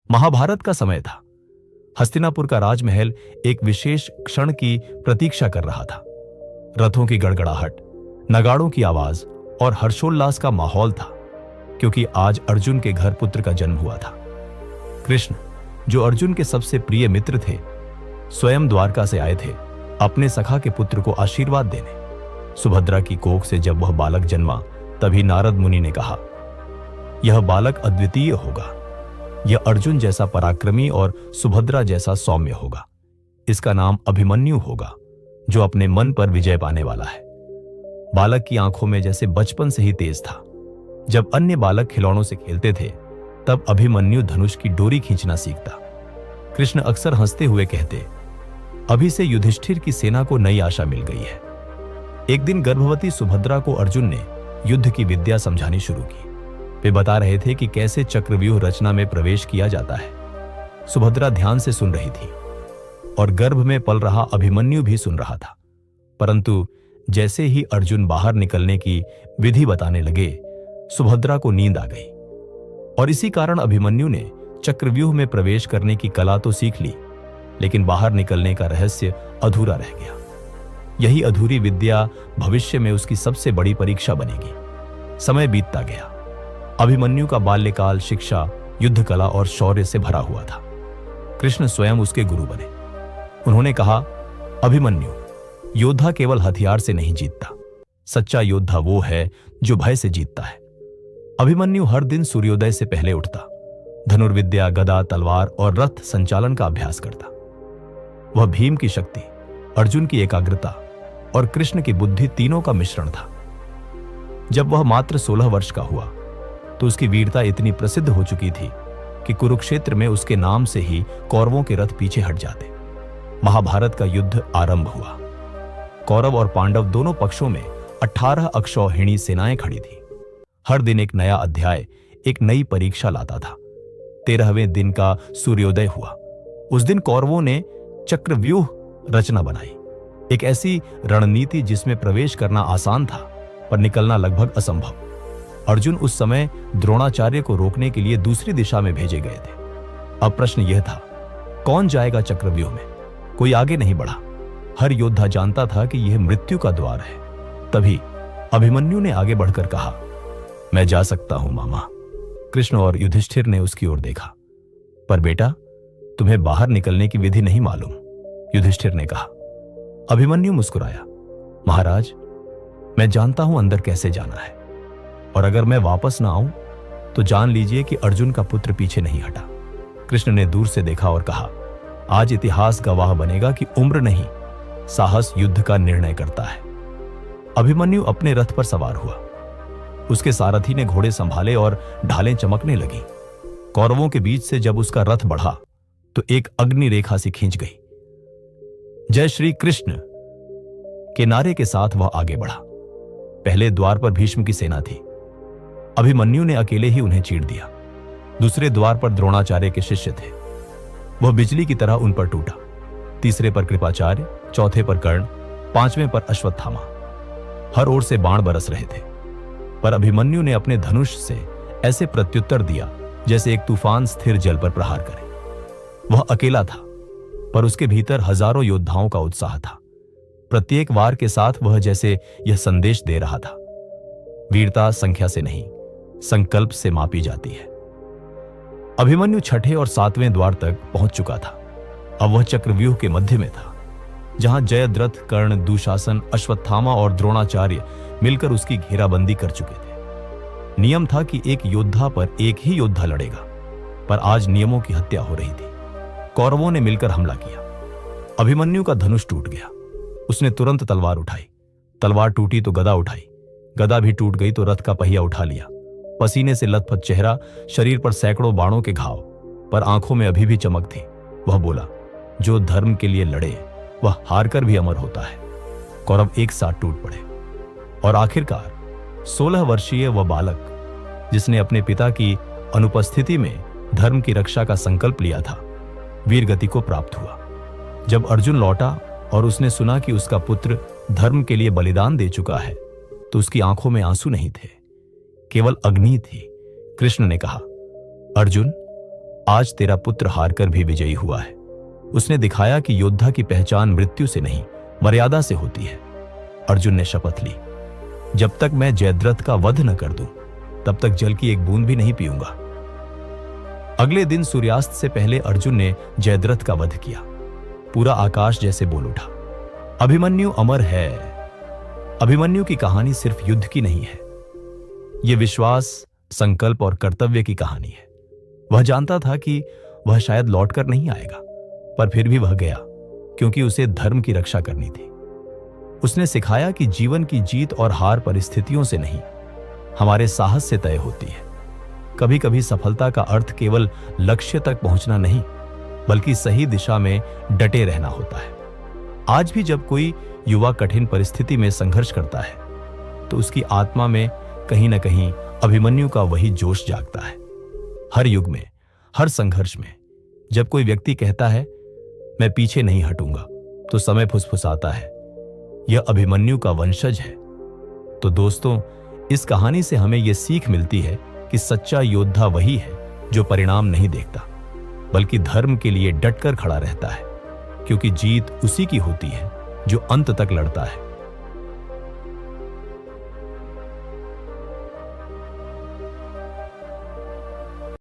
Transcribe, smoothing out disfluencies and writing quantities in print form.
महाभारत का समय था। हस्तिनापुर का राजमहल एक विशेष क्षण की प्रतीक्षा कर रहा था। रथों की गड़गड़ाहट, नगाड़ों की आवाज और हर्षोल्लास का माहौल था, क्योंकि आज अर्जुन के घर पुत्र का जन्म हुआ था। कृष्ण, जो अर्जुन के सबसे प्रिय मित्र थे, स्वयं द्वारका से आए थे अपने सखा के पुत्र को आशीर्वाद देने। सुभद्रा की कोख से जब वह बालक जन्मा, तभी नारद मुनि ने कहा, यह बालक अद्वितीय होगा। यह अर्जुन जैसा पराक्रमी और सुभद्रा जैसा सौम्य होगा। इसका नाम अभिमन्यु होगा, जो अपने मन पर विजय पाने वाला है। बालक की आंखों में जैसे बचपन से ही तेज था। जब अन्य बालक खिलौनों से खेलते थे, तब अभिमन्यु धनुष की डोरी खींचना सीखता। कृष्ण अक्सर हंसते हुए कहते, अभी से युधिष्ठिर की सेना को नई आशा मिल गई है। एक दिन गर्भवती सुभद्रा को अर्जुन ने युद्ध की विद्या समझानी शुरू की। वे बता रहे थे कि कैसे चक्रव्यूह रचना में प्रवेश किया जाता है। सुभद्रा ध्यान से सुन रही थी और गर्भ में पल रहा अभिमन्यु भी सुन रहा था। परंतु जैसे ही अर्जुन बाहर निकलने की विधि बताने लगे, सुभद्रा को नींद आ गई। और इसी कारण अभिमन्यु ने चक्रव्यूह में प्रवेश करने की कला तो सीख ली, लेकिन बाहर निकलने का रहस्य अधूरा रह गया। यही अधूरी विद्या भविष्य में उसकी सबसे बड़ी परीक्षा बनेगी। समय बीतता गया। अभिमन्यु का बाल्यकाल शिक्षा, युद्ध कला और शौर्य से भरा हुआ था। कृष्ण स्वयं उसके गुरु बने। उन्होंने कहा, अभिमन्यु, योद्धा केवल हथियार से नहीं जीतता। सच्चा योद्धा वो है जो भय से जीतता है। अभिमन्यु हर दिन सूर्योदय से पहले उठता, धनुर्विद्या, गदा, तलवार और रथ संचालन का अभ्यास करता। वह भीम की शक्ति, अर्जुन की एकाग्रता और कृष्ण की बुद्धि तीनों का मिश्रण था। जब वह मात्र 16 वर्ष का हुआ, तो उसकी वीरता इतनी प्रसिद्ध हो चुकी थी कि कुरुक्षेत्र में उसके नाम से ही कौरवों के रथ पीछे हट जाते। महाभारत का युद्ध आरंभ हुआ। कौरव और पांडव दोनों पक्षों में 18 अक्षौहिणी सेनाएं खड़ी थी। हर दिन एक नया अध्याय, एक नई परीक्षा लाता था। 13वें दिन का सूर्योदय हुआ। उस दिन कौरवों ने चक्रव्यूह रचना बनाई, एक ऐसी रणनीति जिसमें प्रवेश करना आसान था पर निकलना लगभग असंभव। अर्जुन उस समय द्रोणाचार्य को रोकने के लिए दूसरी दिशा में भेजे गए थे। अब प्रश्न यह था, कौन जाएगा चक्रव्यूह में? कोई आगे नहीं बढ़ा। हर योद्धा जानता था कि यह मृत्यु का द्वार है। तभी अभिमन्यु ने आगे बढ़कर कहा, मैं जा सकता हूं मामा। कृष्ण और युधिष्ठिर ने उसकी ओर देखा। पर बेटा, तुम्हें बाहर निकलने की विधि नहीं मालूम, युधिष्ठिर ने कहा। अभिमन्यु मुस्कुराया, महाराज, मैं जानता हूं अंदर कैसे जाना है, और अगर मैं वापस ना आऊं तो जान लीजिए कि अर्जुन का पुत्र पीछे नहीं हटा। कृष्ण ने दूर से देखा और कहा, आज इतिहास गवाह बनेगा कि उम्र नहीं, साहस युद्ध का निर्णय करता है। अभिमन्यु अपने रथ पर सवार हुआ। उसके सारथी ने घोड़े संभाले और ढालें चमकने लगी। कौरवों के बीच से जब उसका रथ बढ़ा तो एक अग्नि रेखा सी खींच गई। जय श्री कृष्ण के नारे के साथ वह आगे बढ़ा। पहले द्वार पर भीष्म की सेना थी। अभिमन्यु ने अकेले ही उन्हें चीर दिया। दूसरे द्वार पर द्रोणाचार्य के शिष्य थे। वह बिजली की तरह उन पर टूटा। तीसरे पर कृपाचार्य, चौथे पर कर्ण, पांचवें पर अश्वत्थामा। हर ओर से बाण बरस रहे थे, पर अभिमन्यु ने अपने धनुष से ऐसे प्रत्युत्तर दिया जैसे एक तूफान स्थिर जल पर प्रहार करे। वह अकेला था, पर उसके भीतर हजारों योद्धाओं का उत्साह था। प्रत्येक वार के साथ वह जैसे यह संदेश दे रहा था, वीरता संख्या से नहीं, संकल्प से मापी जाती है। अभिमन्यु छठे और सातवें द्वार तक पहुंच चुका था। अब वह चक्रव्यूह के मध्य में था, जहां जयद्रथ, कर्ण, दुशासन, अश्वत्थामा और द्रोणाचार्य मिलकर उसकी घेराबंदी कर चुके थे। नियम था कि एक योद्धा पर एक ही योद्धा लड़ेगा, पर आज नियमों की हत्या हो रही थी। कौरवों ने मिलकर हमला किया। अभिमन्यु का धनुष टूट गया। उसने तुरंत तलवार उठाई। तलवार टूटी तो गदा उठाई। गदा भी टूट गई तो रथ का पहिया उठा लिया। पसीने से लथपथ चेहरा, शरीर पर सैकड़ों बाणों के घाव, पर आंखों में अभी भी चमक थी। वह बोला, जो धर्म के लिए लड़े वह हारकर भी अमर होता है। कौरव एक साथ टूट पड़े और आखिरकार 16 वर्षीय वह बालक, जिसने अपने पिता की अनुपस्थिति में धर्म की रक्षा का संकल्प लिया था, वीर गति को प्राप्त हुआ। जब अर्जुन लौटा और उसने सुना कि उसका पुत्र धर्म के लिए बलिदान दे चुका है, तो उसकी आंखों में आंसू नहीं थे, केवल अग्नि थी। कृष्ण ने कहा, अर्जुन, आज तेरा पुत्र हारकर भी विजयी हुआ है। उसने दिखाया कि योद्धा की पहचान मृत्यु से नहीं, मर्यादा से होती है। अर्जुन ने शपथ ली, जब तक मैं जयद्रथ का वध न कर दूं, तब तक जल की एक बूंद भी नहीं पीऊंगा। अगले दिन सूर्यास्त से पहले अर्जुन ने जयद्रथ का वध किया। पूरा आकाश जैसे बोल उठा, अभिमन्यु अमर है। अभिमन्यु की कहानी सिर्फ युद्ध की नहीं है, यह विश्वास, संकल्प और कर्तव्य की कहानी है। वह जानता था कि वह शायद लौटकर नहीं आएगा, पर फिर भी वह गया, क्योंकि उसे धर्म की रक्षा करनी थी। उसने सिखाया कि जीवन की जीत और हार परिस्थितियों से नहीं, हमारे साहस से तय होती है। कभी कभी सफलता का अर्थ केवल लक्ष्य तक पहुंचना नहीं, बल्कि सही दिशा में डटे रहना होता है। आज भी जब कोई युवा कठिन परिस्थिति में संघर्ष करता है, तो उसकी आत्मा में कहीं ना कहीं अभिमन्यु का वही जोश जागता है। हर युग में, हर संघर्ष में जब कोई व्यक्ति कहता है मैं पीछे नहीं हटूंगा, तो समय फुसफुसाता है, यह अभिमन्यु का वंशज है। तो दोस्तों, इस कहानी से हमें यह सीख मिलती है कि सच्चा योद्धा वही है जो परिणाम नहीं देखता, बल्कि धर्म के लिए डटकर खड़ा रहता है, क्योंकि जीत उसी की होती है जो अंत तक लड़ता है।